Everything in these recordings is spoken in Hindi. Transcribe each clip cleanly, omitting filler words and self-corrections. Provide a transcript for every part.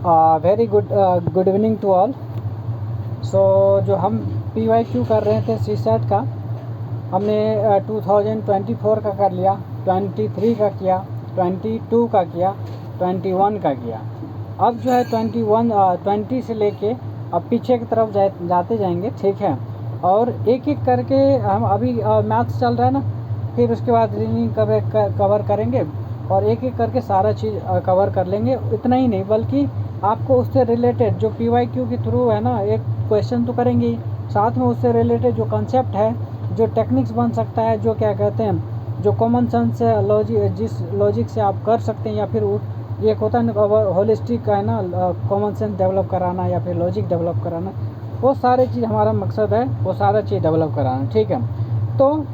Very good evening to all. So जो हम PYQ कर रहे थे CSAT का, हमने 2024 का कर लिया, 23 का किया, 22 का किया, 21 का किया। अब जो है 20 से लेके अब पीछे की तरफ जाते जाएंगे, ठीक है। और एक एक करके हम अभी मैथ्स चल रहा है ना, फिर उसके बाद रीजनिंग कवर करेंगे और एक एक करके सारा चीज़ कवर कर लेंगे। इतना ही नहीं बल्कि आपको उससे रिलेटेड जो PYQ के थ्रू है ना, एक क्वेश्चन तो करेंगे ही, साथ में उससे रिलेटेड जो कॉन्सेप्ट है, जो टेक्निक्स बन सकता है, जो क्या कहते हैं, जो कॉमन सेंस से जिस लॉजिक से आप कर सकते हैं, या फिर एक होता है ना होलिस्टिक है ना, कॉमन सेंस डेवलप कराना या फिर लॉजिक डेवलप कराना, वो सारे चीज़ हमारा मकसद है, वो सारा चीज़ डेवलप कराना, ठीक है। तो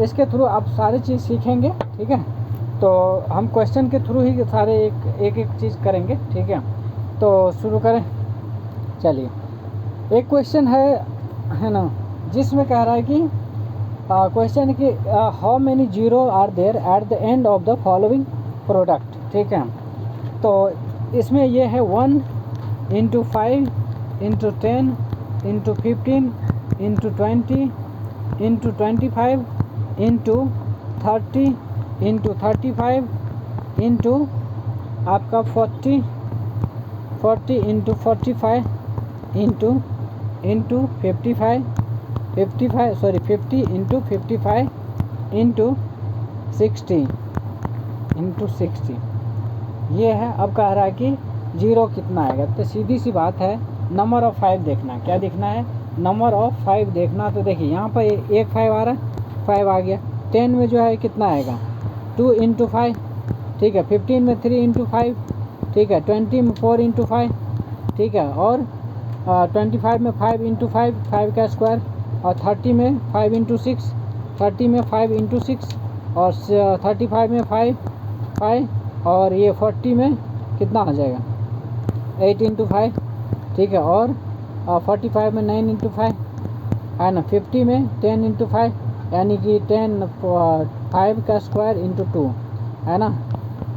इसके थ्रू आप सारी चीज़ सीखेंगे, ठीक है। तो हम क्वेश्चन के थ्रू ही सारे एक चीज़ करेंगे, ठीक है। तो शुरू करें, चलिए। एक क्वेश्चन है ना, जिसमें कह रहा है कि क्वेश्चन कि how many zero are there at the end of the following product, ठीक है। तो इसमें ये है 1 × 5 × 10 × 15 × 20 × 25 × 30 × 35 × आपका 40 × 45 × 55 50 × 55 × 60 ये है। अब कह रहा है कि जीरो कितना आएगा, तो सीधी सी बात है, नंबर ऑफ़ 5 देखना है। क्या देखना है? नंबर ऑफ़ 5 देखना। तो देखिए यहाँ पर एक 5 आ रहा है, 5 आ गया। 10 में जो है कितना आएगा? 2 × 5, ठीक है। 15 में 3 × 5, ठीक है। 20 में 4 × 5, ठीक है। और 25 में 5 × 5, 5 का स्क्वायर। और 30 में 5 × 6, 30 में 5 × 6, और 35 में 5, और ये 40 में कितना आ जाएगा? 8 × 5, ठीक है। और 45 में 9 × 5 है ना। 50 में 10 × 5, यानी कि 5 का स्क्वायर × 2 है ना,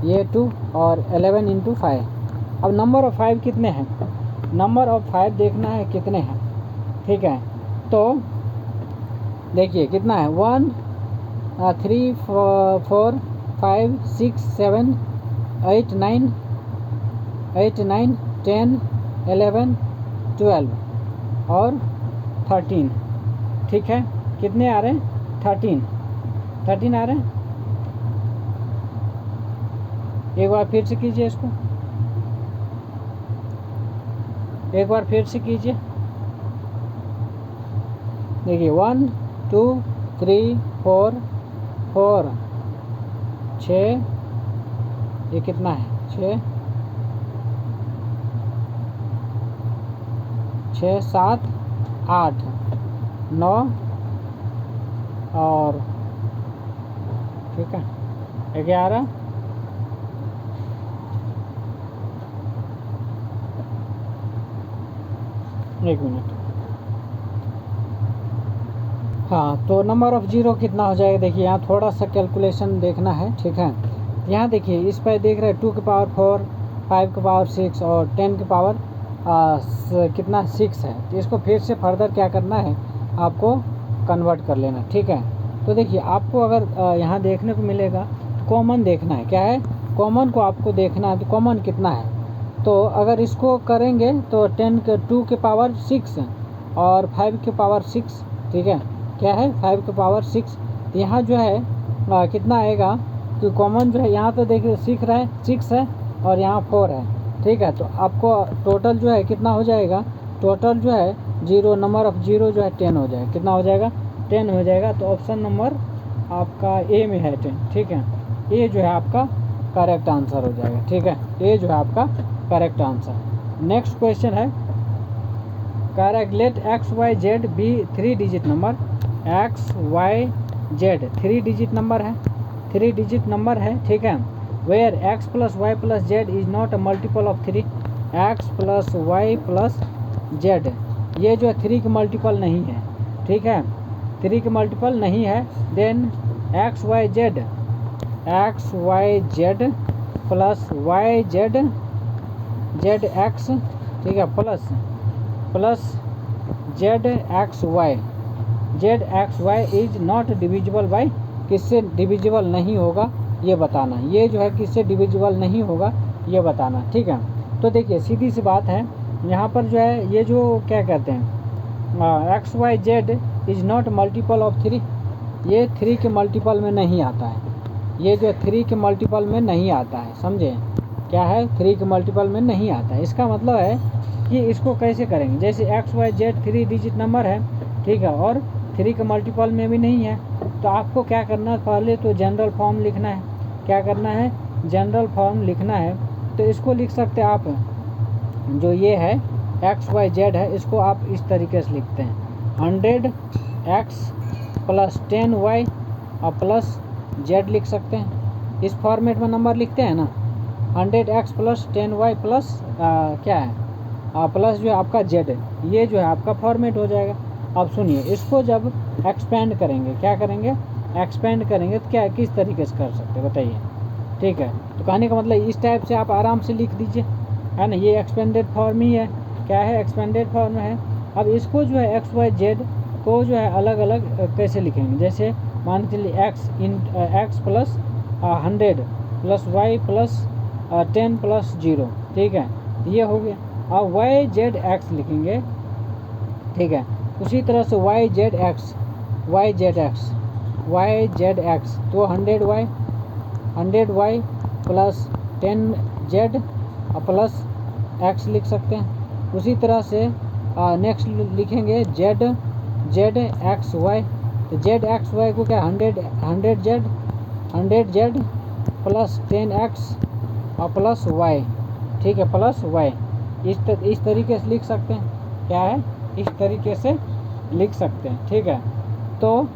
ये 2, और 11 × 5। अब नंबर ऑफ़ 5 कितने हैं? नंबर ऑफ़ 5 देखना है कितने हैं, ठीक है। तो देखिए कितना है, 1 3 4 5 6 7 8 9 10 11 12 और 13, ठीक है। कितने आ रहे हैं? 13 आ रहे हैं। एक बार फिर से कीजिए इसको, एक बार फिर से कीजिए। देखिए 1 2 3 4 6, ये कितना है? 6 7 8 9 और, ठीक है, 11 1 मिनट। हाँ, तो नंबर ऑफ़ जीरो कितना हो जाएगा? देखिए यहाँ थोड़ा सा कैलकुलेशन देखना है, ठीक है। यहाँ देखिए इस पर देख रहे हैं 2 की पावर 4, 5 की पावर 6 और 10 की पावर कितना 6 है। तो इसको फिर से फर्दर क्या करना है, आपको कन्वर्ट कर लेना, ठीक है। तो देखिए आपको अगर यहाँ देखने को मिलेगा तो कॉमन देखना है। क्या है? कॉमन को आपको देखना है, तो कॉमन कितना है। तो अगर इसको करेंगे तो 2 की पावर 6 और 5 की पावर 6, ठीक है। क्या है? 5 की पावर 6। तो यहाँ जो है कितना आएगा, तो कॉमन जो है यहाँ तो देखिए 6 है और यहाँ 4 है, ठीक है। तो आपको टोटल जो है कितना हो जाएगा? टोटल जो है जीरो, नंबर ऑफ़ जीरो जो है 10 हो जाएगा। कितना हो जाएगा? 10 हो जाएगा। तो ऑप्शन नंबर आपका ए में है 10, ठीक है। ये जो है आपका करेक्ट आंसर हो जाएगा, ठीक है। ये जो है आपका करेक्ट आंसर। नेक्स्ट क्वेश्चन है, calculate XYZ be 3 digit number. XYZ 3 digit number है, 3 डिजिट नंबर है, ठीक है। Where x + y + z is not a multiple of 3। x + y + z ये जो है 3 की मल्टीपल नहीं है, ठीक है। 3 की मल्टीपल नहीं है। Then XYZ + YZ Z X, ठीक है, plus Z X Y, Z X Y is not divisible by, किससे डिविजिबल नहीं होगा ये बताना, ये जो है किससे डिविजिबल नहीं होगा ये बताना, ठीक है। तो देखिए सीधी सी बात है, यहाँ पर जो है ये जो क्या कहते हैं X Y Z is not multiple of 3, ये 3 के मल्टीपल में नहीं आता है, ये जो 3 के मल्टीपल में नहीं आता है, समझे क्या है, 3 के मल्टीपल में नहीं आता है। इसका मतलब है कि इसको कैसे करेंगे, जैसे X Y Z 3 digit number है, ठीक है, और 3 के मल्टीपल में भी नहीं है, तो आपको क्या करना है, पहले तो जनरल फॉर्म लिखना है। क्या करना है, जनरल फॉर्म लिखना है। तो इसको लिख सकते हैं आप, जो ये है एक्स वाई जेड है, इसको आप इस तरीके से लिखते हैं 100x प्लस 10y और प्लस जेड लिख सकते हैं। इस फॉर्मेट में नंबर लिखते हैं ना, 100x प्लस 10y प्लस क्या है प्लस जो है आपका जेड, ये जो है आपका फॉर्मेट हो जाएगा। अब सुनिए, इसको जब एक्सपेंड करेंगे, क्या करेंगे, एक्सपेंड करेंगे तो क्या किस तरीके से कर सकते हैं बताइए, ठीक है। तो कहने का मतलब इस टाइप से आप आराम से लिख दीजिए, है ना, ये एक्सपेंडेड फॉर्म ही है, क्या है, एक्सपेंडेड फॉर्म है। अब इसको जो है एक्स वाई जेड को जो है अलग अलग कैसे लिखेंगे, जैसे मान के चलिए X plus 100 plus Y plus 10 plus 0, ठीक है, ये हो गया। अब वाई जेड एक्स लिखेंगे, ठीक है, उसी तरह से वाई जेड एक्स तो 100 वाई प्लस 10 जेड और प्लस एक्स लिख सकते हैं। उसी तरह से नेक्स्ट लिखेंगे जेड एक्स वाई, तो जेड एक्स वाई को क्या 100 जेड प्लस 10 एक्स और प्लस वाई, ठीक है, प्लस वाई, इस तरीके से लिख सकते हैं, क्या है, इस तरीके से लिख सकते हैं, ठीक है। तो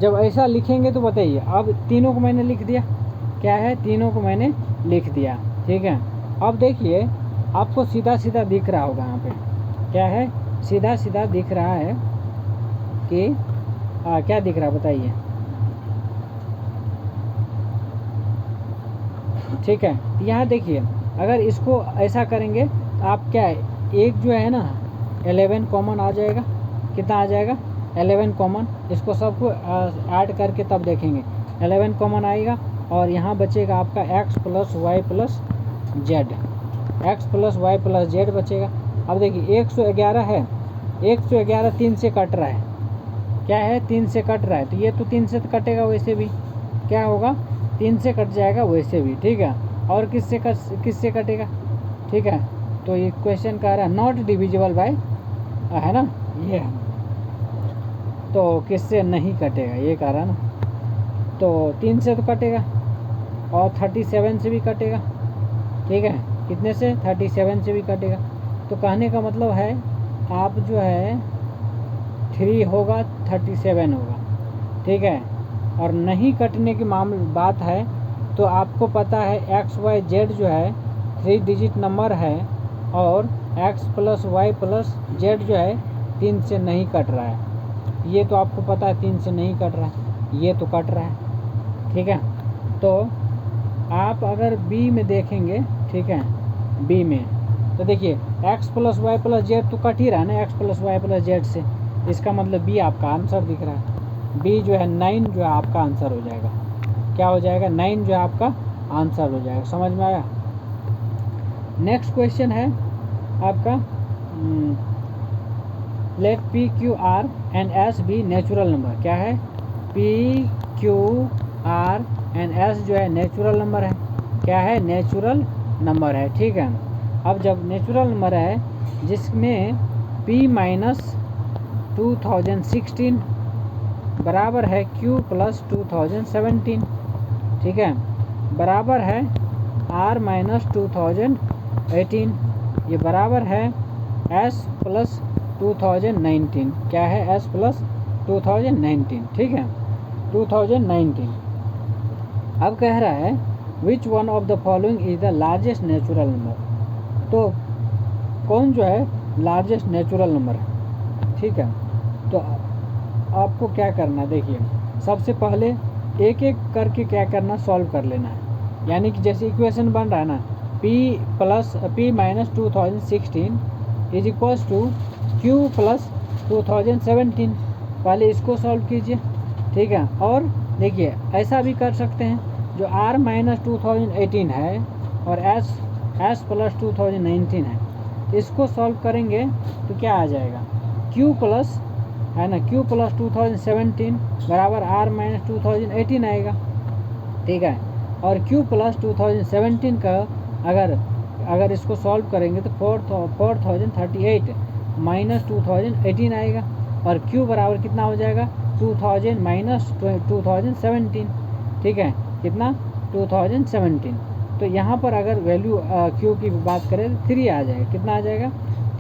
जब ऐसा लिखेंगे तो बताइए, अब तीनों को मैंने लिख दिया, क्या है, तीनों को मैंने लिख दिया, ठीक है। अब देखिए आपको सीधा सीधा दिख रहा होगा यहाँ पे, क्या है, सीधा सीधा दिख रहा है कि क्या दिख रहा है बताइए, ठीक है। यहाँ देखिए अगर इसको ऐसा करेंगे तो आप क्या है, एक जो है ना 11 कॉमन आ जाएगा, कितना आ जाएगा 11 कॉमन, इसको सबको ऐड करके तब देखेंगे 11 कॉमन आएगा, और यहाँ बचेगा आपका x plus Y plus Z, X plus Y plus Z बचेगा। अब देखिए 111 है, 111 3 से कट रहा है, क्या है, 3 से कट रहा है, तो ये तो 3 से कटेगा, वैसे भी क्या होगा 3 से कट जाएगा वैसे भी, ठीक है। और किससे कटेगा, ठीक है। तो ये क्वेश्चन कह रहा है नॉट डिविजिबल बाय, है ना, ये तो किससे नहीं कटेगा, ये कह रहा है ना, तो 3 से तो कटेगा और 37 से भी कटेगा, ठीक है, कितने से 37 से भी कटेगा। तो कहने का मतलब है आप जो है 3 होगा 37 होगा, ठीक है। और नहीं कटने की बात है तो आपको पता है एक्स वाई जेड जो है 3 डिजिट नंबर है, और X plus Y plus Z जो है 3 से नहीं कट रहा है, ये तो आपको पता है 3 से नहीं कट रहा है, ये तो कट रहा है, ठीक है। तो आप अगर बी में देखेंगे, ठीक है, बी में तो देखिए X plus Y plus Z तो कट ही रहा है ना, X plus Y plus Z से, इसका मतलब बी आपका आंसर दिख रहा है, बी जो है 9 जो है आपका आंसर हो जाएगा, क्या हो जाएगा 9 जो है आपका आंसर हो जाएगा, समझ में आया। नेक्स्ट क्वेश्चन है आपका, let P Q R and S be natural number, क्या है, P Q R and S जो है नेचुरल नंबर है, क्या है, नेचुरल नंबर है, ठीक है। अब जब नेचुरल नंबर है जिसमें p माइनस 2016 बराबर है q प्लस 2017, ठीक है, बराबर है r माइनस 2018, ये बराबर है s प्लस 2019, क्या है, s प्लस 2019, ठीक है, 2019। अब कह रहा है विच one of the following is the largest natural number, तो कौन जो है लार्जेस्ट नेचुरल नंबर है, ठीक है। तो आपको क्या करना है, देखिए सबसे पहले एक एक करके क्या करना, सॉल्व कर लेना है, यानी कि जैसे इक्वेशन बन रहा है ना, P minus 2016 is equals to Q plus 2017। पहले इसको सॉल्व कीजिए, ठीक है। और देखिए ऐसा भी कर सकते हैं, जो R माइनस 2018 है और S प्लस 2019 है, इसको सॉल्व करेंगे तो क्या आ जाएगा, Q प्लस है ना, Q प्लस 2017 बराबर R माइनस 2018 आएगा, ठीक है। और Q प्लस 2017 का अगर इसको सॉल्व करेंगे तो 4038 माइनस 2018 आएगा, और Q बराबर कितना हो जाएगा 2000 माइनस 2017, ठीक है, कितना 2017। तो यहाँ पर अगर वैल्यू Q की बात करें तो 3 आ जाएगा, कितना आ जाएगा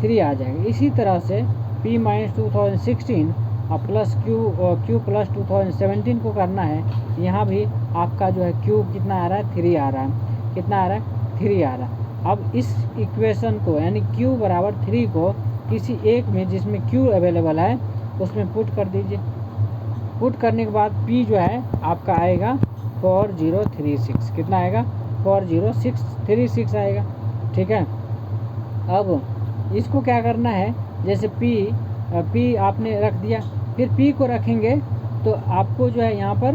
3 आ जाएगा। इसी तरह से P माइनस 2016 और प्लस Q प्लस 2017 को करना है, यहाँ भी आपका जो है Q कितना आ रहा है 3 आ रहा है, कितना आ रहा है 3 आ रहा है। अब इस इक्वेशन को यानी Q बराबर 3 को किसी एक में जिसमें Q अवेलेबल है उसमें पुट कर दीजिए। पुट करने के बाद P जो है आपका आएगा 4036, कितना आएगा 4036 आएगा, ठीक है। अब इसको क्या करना है, जैसे P आपने रख दिया, फिर P को रखेंगे तो आपको जो है यहाँ पर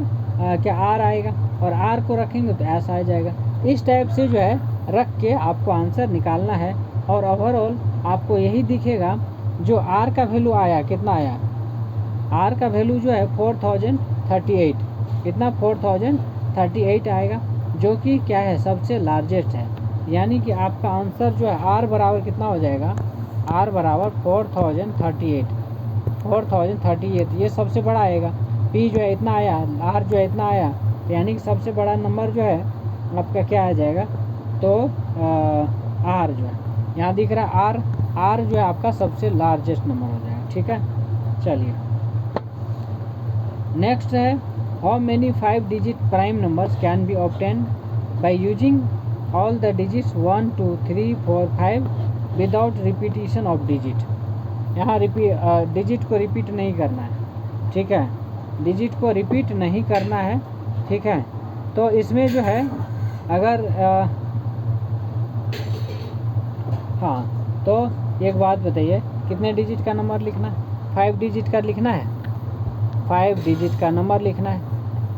क्या R आएगा, और R को रखेंगे तो S आ जाएगा। इस टाइप से जो है रख के आपको आंसर निकालना है, और ओवरऑल आपको यही दिखेगा। जो R का वैल्यू आया कितना आया, R का वैल्यू जो है 4038, कितना 4038 आएगा, जो कि क्या है सबसे लार्जेस्ट है। यानी कि आपका आंसर जो है R बराबर कितना हो जाएगा, R बराबर 4038, ये सबसे बड़ा आएगा। P जो है इतना आया, R जो है इतना आया, यानी कि सबसे बड़ा नंबर जो है आपका क्या आ जाएगा, तो R जो है यहाँ दिख रहा है, R जो है आपका सबसे लार्जेस्ट नंबर हो जाएगा, ठीक है। चलिए नेक्स्ट है, how many 5 digit prime numbers can be obtained by using all the digits 1 2 3 4 5 without repetition of digit. यहाँ डिजिट को रिपीट नहीं करना है, ठीक है, डिजिट को रिपीट नहीं करना है, ठीक है। तो इसमें जो है अगर हाँ, तो एक बात बताइए, कितने डिजिट का नंबर लिखना है, 5 डिजिट का लिखना है, 5 डिजिट का नंबर लिखना है,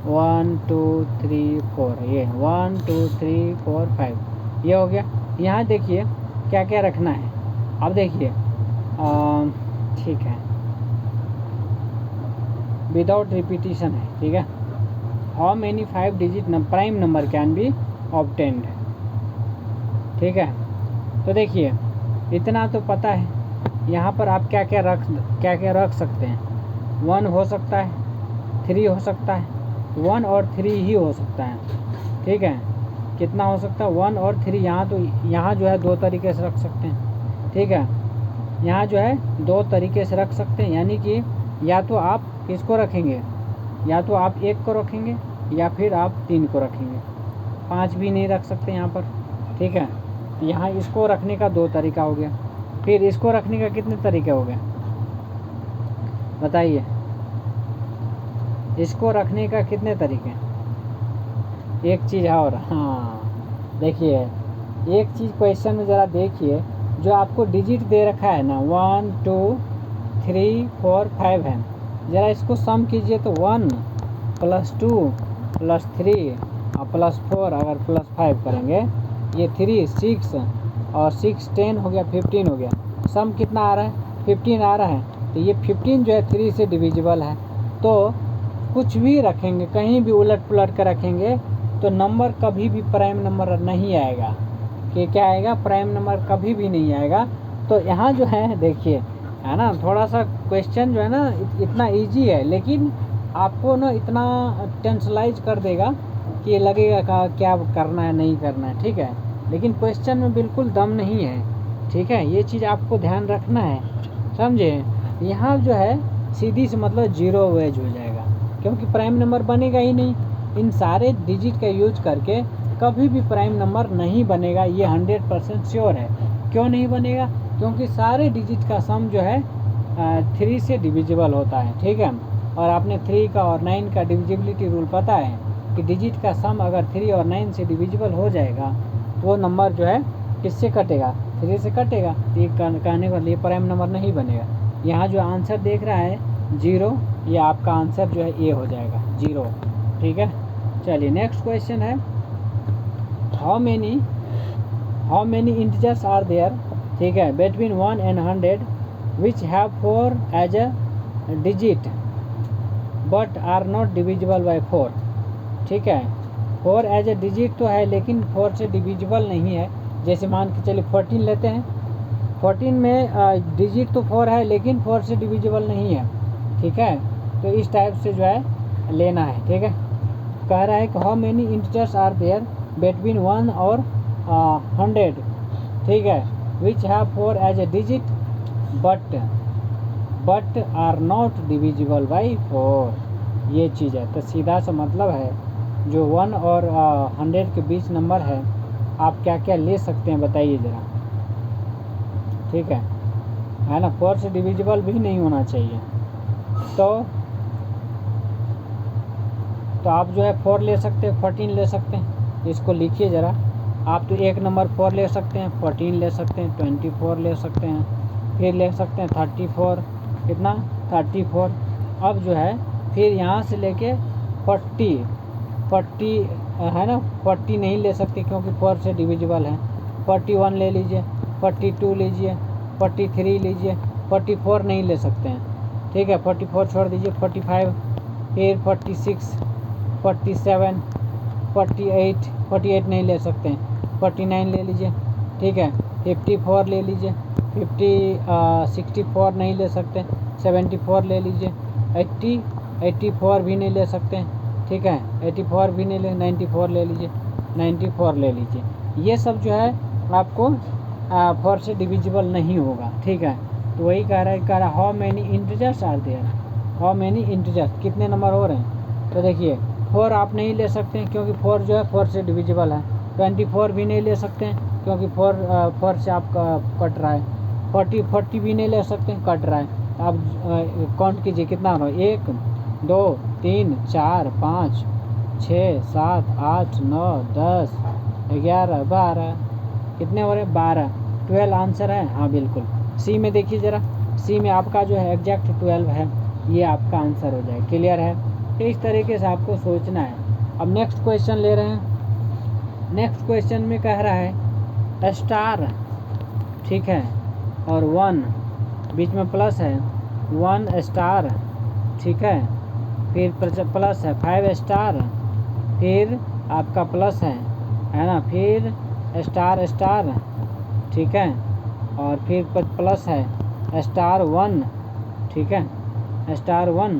1 2 3 4, ये 1 2 3 4 5 ये हो गया। यहाँ देखिए क्या क्या रखना है, अब देखिए ठीक है, विदाउट रिपीटिशन है, ठीक है। How many 5 digit prime number can be obtained, ठीक है। तो देखिए इतना तो पता है, यहाँ पर आप क्या क्या रख सकते हैं। 1 हो सकता है, 3 हो सकता है, 1 और 3 ही हो सकता है, ठीक है। कितना हो सकता है 1 और 3, यहाँ जो है 2 तरीके से रख सकते हैं, ठीक है। यहाँ जो है 2 तरीके से रख सकते हैं, यानी कि या तो आप किसको रखेंगे, या तो आप 1 को रखेंगे या फिर आप 3 को रखेंगे, 5 भी नहीं रख सकते यहाँ पर, ठीक है। यहाँ इसको रखने का 2 तरीका हो गया, फिर इसको रखने का कितने तरीके हो गए बताइए, इसको रखने का कितने तरीके। एक चीज़ और, हाँ देखिए एक चीज़ क्वेश्चन में ज़रा देखिए, जो आपको डिजिट दे रखा है ना 1 2 3 4 5 है, ज़रा इसको सम कीजिए तो 1 + 2 + 3 और +4 अगर +5 करेंगे, ये 3 6 और 6 10 हो गया, 15 हो गया। सम कितना आ रहा है 15 आ रहा है, तो ये 15 जो है 3 से डिविजिबल है। तो कुछ भी रखेंगे, कहीं भी उलट पुलट कर रखेंगे तो नंबर कभी भी प्राइम नंबर नहीं आएगा, कि क्या आएगा, प्राइम नंबर कभी भी नहीं आएगा। तो यहाँ जो है देखिए, है ना, थोड़ा सा क्वेश्चन जो है ना इतना इजी है, लेकिन आपको ना इतना टेंशनलाइज कर देगा कि लगेगा क्या करना है नहीं करना है, ठीक है। लेकिन क्वेश्चन में बिल्कुल दम नहीं है, ठीक है, ये चीज़ आपको ध्यान रखना है, समझे। यहाँ जो है सीधी से मतलब 0 वेज हो जाएगा, क्योंकि प्राइम नंबर बनेगा ही नहीं। इन सारे डिजिट का यूज करके कभी भी प्राइम नंबर नहीं बनेगा, ये 100% श्योर है। क्यों नहीं बनेगा, क्योंकि सारे डिजिट का सम जो है 3 से डिविजिबल होता है, ठीक है। और आपने 3 का और 9 का डिविजिबिलिटी रूल पता है कि डिजिट का सम अगर 3 और 9 से डिविजिबल हो जाएगा वो नंबर जो है किससे कटेगा, 3 से कटेगा। ये कहने का लिए प्राइम नंबर नहीं बनेगा। यहाँ जो आंसर देख रहा है 0, ये आपका आंसर जो है ए हो जाएगा 0। ठीक है, चलिए नेक्स्ट क्वेश्चन है, how many integers are there, ठीक है, between 1 and 100 which have 4 as a digit but are not divisible by 4। ठीक है, 4 एज ए डिजिट तो है लेकिन 4 से डिविजिबल नहीं है। जैसे मान के चलिए 14 लेते हैं, 14 में डिजिट तो 4 है लेकिन 4 से डिविजिबल नहीं है। ठीक है, तो इस टाइप से जो है लेना है। ठीक है, कह रहा है कि how many integers are there between 1 और 100, ठीक है, which have 4 as a digit but are not divisible by 4। ये चीज़ है। तो सीधा सा मतलब है जो 1 और 100 के बीच नंबर है, आप क्या क्या ले सकते हैं बताइए ज़रा। ठीक है ना, 4 से डिविजिबल भी नहीं होना चाहिए। तो आप जो है 4 ले सकते हैं, 14 ले सकते हैं। इसको लिखिए ज़रा। आप तो एक नंबर 4 ले सकते हैं, 14 ले सकते हैं, 24 ले सकते हैं, फिर ले सकते हैं 34, कितना 34। अब जो है फिर यहाँ से लेके 40 है ना, 40 नहीं ले सकते क्योंकि 4 से डिविजिबल है। 41 ले लीजिए, 42 लीजिए, 43 लीजिए, 44 नहीं ले सकते हैं। ठीक है, 44 छोड़ दीजिए, 45, फिर 46, 47, 48 नहीं ले सकते हैं, 49 ले लीजिए। ठीक है, 54 ले लीजिए, 64 नहीं ले सकते, 74 ले लीजिए, 84 भी नहीं ले सकते हैं। ठीक है, 84 भी नहीं ले, 94 ले लीजिए, 94 ले लीजिए। ये सब जो है आपको 4 से डिविजिबल नहीं होगा। ठीक है, तो वही कह रहा है how many integers are there, how many integers, कितने नंबर हो रहे हैं। तो देखिए 4 आप नहीं ले सकते हैं क्योंकि 4 जो है 4 से डिविजिबल है। 24 भी नहीं ले सकते हैं क्योंकि 4 से आपका कट रहा है। 40 भी नहीं ले सकते हैं, कट रहा है। आप काउंट कीजिए कितना हो रहा है, 1 2 3 4 5 6 7 8 9 10 11 12, कितने हो रहे हैं 12, 12 आंसर है। हाँ बिल्कुल, सी में देखिए ज़रा, सी में आपका जो है एग्जैक्ट 12 है, ये आपका आंसर हो जाए। क्लियर है, तो इस तरीके से आपको सोचना है। अब नेक्स्ट क्वेश्चन ले रहे हैं। नेक्स्ट क्वेश्चन में कह रहा है स्टार, ठीक है, और 1 बीच में प्लस है, 1 स्टार, ठीक है, फिर प्लस है 5 स्टार, फिर आपका प्लस है ना, फिर स्टार स्टार, ठीक है, और फिर प्लस है स्टार 1, ठीक है, स्टार 1,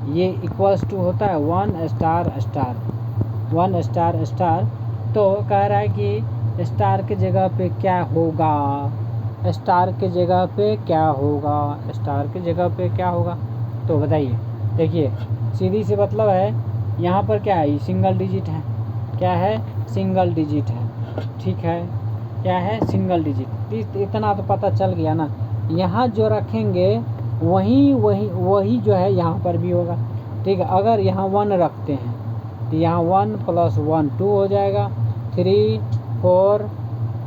ये इक्वल्स टू होता है 1 स्टार स्टार, 1 स्टार स्टार। तो कह रहा है कि स्टार की जगह पे क्या होगा, स्टार की जगह पे क्या होगा, स्टार की जगह पे क्या होगा, तो बताइए। देखिए सीधी सी मतलब है, यहाँ पर क्या है, सिंगल डिजिट है, क्या है, सिंगल डिजिट है। ठीक है, क्या है, सिंगल डिजिट। इतना तो पता चल गया ना। यहाँ जो रखेंगे वही जो है यहाँ पर भी होगा। ठीक है, अगर यहाँ 1 रखते हैं तो यहाँ 1 + 1 2 हो जाएगा, 3 4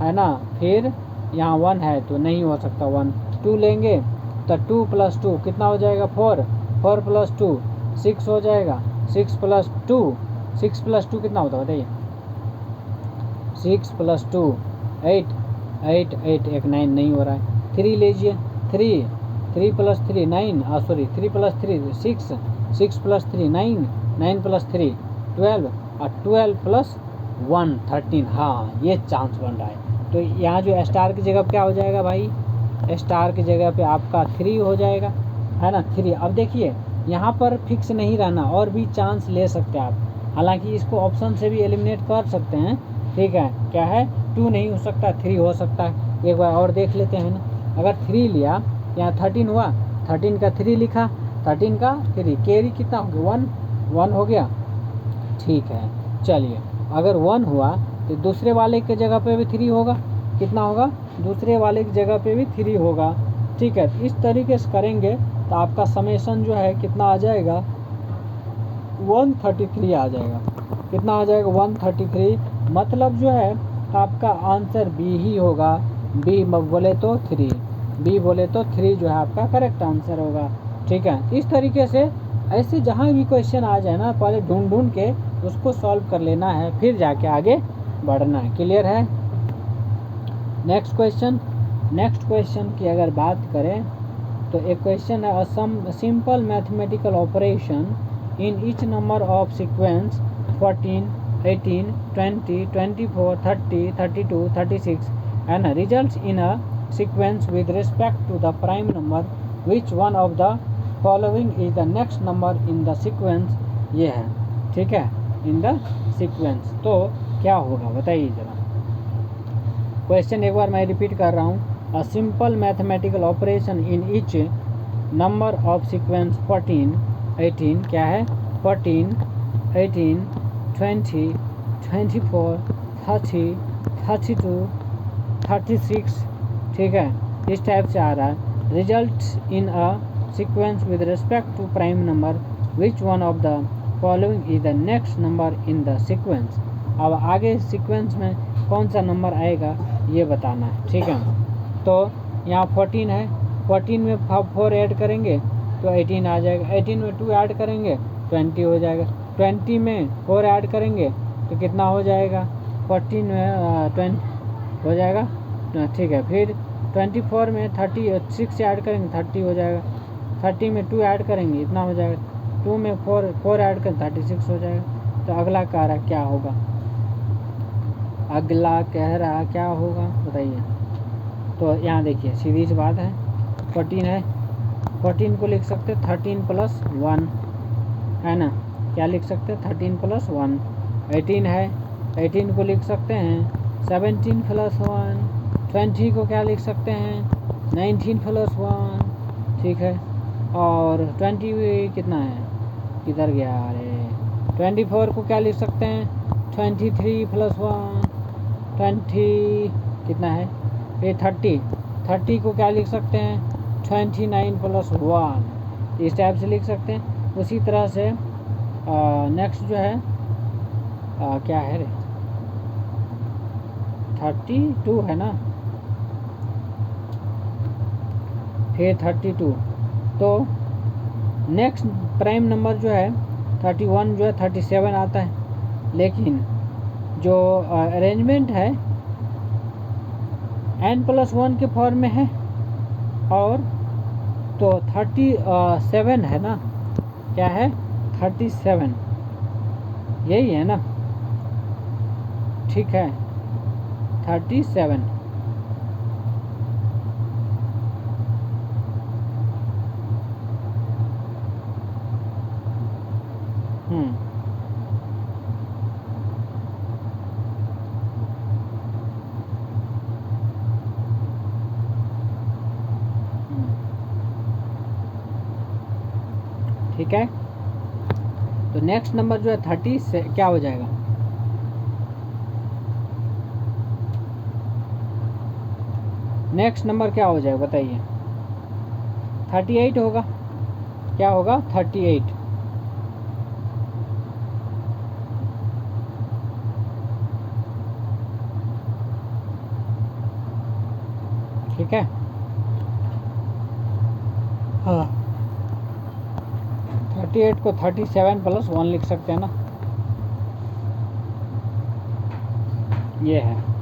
है ना, फिर यहाँ 1 है तो नहीं हो सकता, 1 2 लेंगे तो 2 + 2 कितना हो जाएगा, 4 4 + 2 6 हो जाएगा, 6 + 2 कितना होता है बताइए, 6 + 2 8 8 8 1 9 नहीं हो रहा है। 3 लीजिए, 3 + 3 9, सॉरी 3 + 3 6 6 + 3 9 9 + 3 12 और 12 + 1 13। हाँ ये चांस बन रहा है। तो यहाँ जो स्टार की जगह क्या हो जाएगा भाई, स्टार की जगह पे आपका 3 हो जाएगा, है ना, 3। अब देखिए यहाँ पर फिक्स नहीं रहना, और भी चांस ले सकते हैं आप। हालांकि इसको ऑप्शन से भी एलिमिनेट कर सकते हैं। ठीक है, क्या है, 2 नहीं हो सकता, 3 हो सकता है। एक बार और देख लेते हैं ना, अगर 3 लिया, यहाँ 13 हुआ, 13 का 3 लिखा, 13 का 3, कैरी कितना हो गया, 1 हो गया। ठीक है, चलिए अगर 1 हुआ तो दूसरे वाले के जगह पे भी 3 होगा, कितना होगा, दूसरे वाले की जगह पे भी 3 होगा। ठीक है, इस तरीके से करेंगे तो आपका समेशन जो है कितना आ जाएगा, 133 आ जाएगा। कितना आ जाएगा, 133। मतलब जो है आपका आंसर बी ही होगा। बी बोले तो 3, बी बोले तो 3 जो है आपका करेक्ट आंसर होगा। ठीक है, इस तरीके से ऐसे जहाँ भी क्वेश्चन आ जाए ना, पहले ढूंढ के उसको सॉल्व कर लेना है, फिर जाके आगे बढ़ना है। क्लियर है? नेक्स्ट क्वेश्चन की अगर बात करें तो एक क्वेश्चन है, simple mathematical operation in each number of sequence 14, 18, 20, 24, 30, 32, 36 and results in a sequence with respect to the prime number, which one of the following is the next number in the sequence। ये है, ठीक है, इन द सीक्वेंस। तो क्या होगा बताइए जरा। क्वेश्चन एक बार मैं रिपीट कर रहा हूँ। A simple mathematical operation in each number of sequence 14, 18 क्या है, 14, 18, 20, 24, 30, 32, 36, ठीक है, इस टाइप से आ रहा है। Result in a sequence with respect to prime number, which one of the following is the next number in the sequence. अब आगे सीक्वेंस में कौन सा नंबर आएगा ये बताना है। ठीक है, तो यहाँ 14 है, 14 में 4 ऐड करेंगे तो 18 आ जाएगा, 18 में 2 ऐड करेंगे 20 हो जाएगा, 20 में 4 ऐड करेंगे तो कितना हो जाएगा, 14 में 20 हो जाएगा। ठीक है, फिर 24 में 36 ऐड करेंगे 30 हो जाएगा, 30 में 2 ऐड करेंगे इतना हो जाएगा, 2 में 4 ऐड करें 36 हो जाएगा। तो अगला कह रहा क्या होगा, अगला कह रहा क्या होगा बताइए। तो यहाँ देखिए सीधी सी बात है, 14 है, 14 को लिख सकते 13 + 1 है ना, क्या लिख सकते 13 + 1। 18 है, 18 को लिख सकते हैं 17 + 1। 20 को क्या लिख सकते हैं 19 + 1, ठीक है। और 20 कितना है, किधर गया अरे, 24 को क्या लिख सकते हैं 23 + 1, 20 कितना है ये 30 को क्या लिख सकते हैं 29 + 1, इस टाइप से लिख सकते हैं। उसी तरह से नेक्स्ट जो है क्या है रे 32 है ना, फिर 32। तो नेक्स्ट प्राइम नंबर जो है 31 जो है 37 आता है, लेकिन जो अरेंजमेंट है n+1 के फॉर्म में है, और तो 37 है ना, क्या है 37 यही है ना, ठीक है 37। ठीक है, तो नेक्स्ट नंबर जो है 30 से क्या हो जाएगा, नेक्स्ट नंबर क्या हो जाएगा बताइए, 38 होगा, क्या होगा 38। ठीक है, हाँ 38 को 37 + 1 लिख सकते हैं ना, ये है।